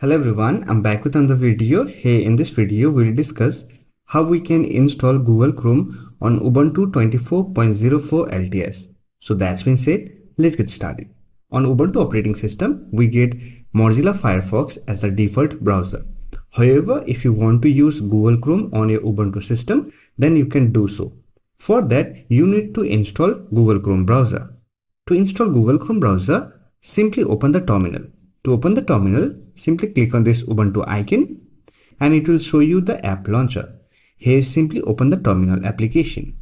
Hello everyone, I'm back with another video. Hey, in this video we'll discuss how we can install Google Chrome on Ubuntu 24.04 LTS. So that's been said, let's get started. On Ubuntu operating system, we get Mozilla Firefox as the default browser. However, if you want to use Google Chrome on your Ubuntu system, then you can do so. For that, you need to install Google Chrome browser. To install Google Chrome browser, simply open the terminal. To open the terminal, simply click on this Ubuntu icon and it will show you the app launcher. Here simply open the terminal application.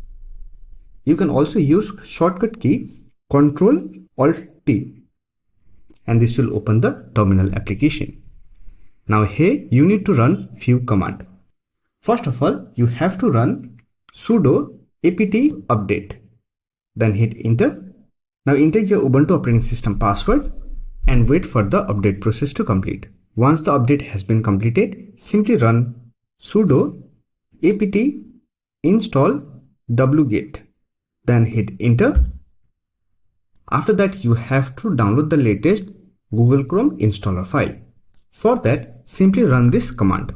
You can also use shortcut key Ctrl-Alt-T and this will open the terminal application. Now here you need to run few commands. First of all, you have to run sudo apt update. Then hit enter. Now enter your Ubuntu operating system password and wait for the update process to complete. Once the update has been completed, simply run sudo apt install wget. Then hit enter. After that, you have to download the latest Google Chrome installer file. For that, simply run this command.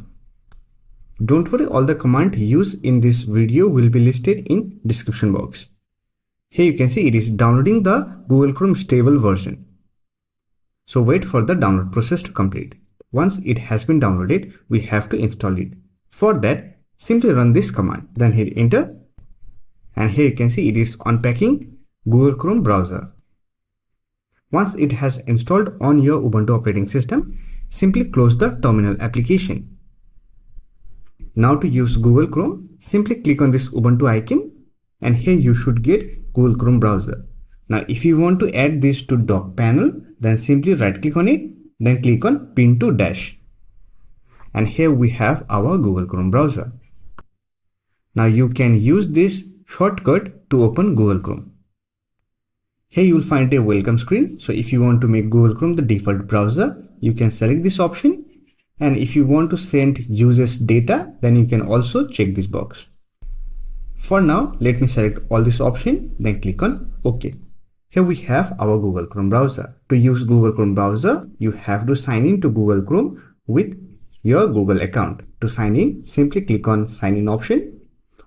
Don't worry, all the command used in this video will be listed in description box. Here you can see it is downloading the Google Chrome stable version. So wait for the download process to complete. Once it has been downloaded, we have to install it. For that, simply run this command, then hit enter. And here you can see it is unpacking Google Chrome browser. Once it has installed on your Ubuntu operating system, simply close the terminal application. Now to use Google Chrome, simply click on this Ubuntu icon and here you should get Google Chrome browser. Now if you want to add this to dock panel, then simply right click on it, then click on pin to dash. And here we have our Google Chrome browser. Now you can use this shortcut to open Google Chrome. Here you will find a welcome screen. So if you want to make Google Chrome the default browser, you can select this option. And if you want to send users data, then you can also check this box. For now, let me select all this option, then click on OK. Here we have our Google Chrome browser. To use Google Chrome browser, you have to sign in to Google Chrome with your Google account. To sign in, simply click on sign in option,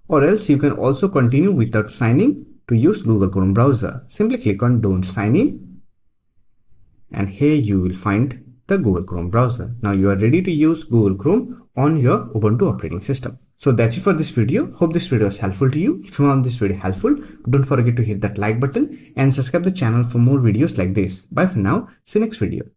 or else you can also continue without signing to use Google Chrome browser. Simply click on don't sign in and here you will find the Google Chrome browser. Now you are ready to use Google Chrome on your Ubuntu operating system. So that's it for this video. Hope this video was helpful to you. If you found this video helpful, don't forget to hit that like button and subscribe the channel for more videos like this. Bye for now. See you next video.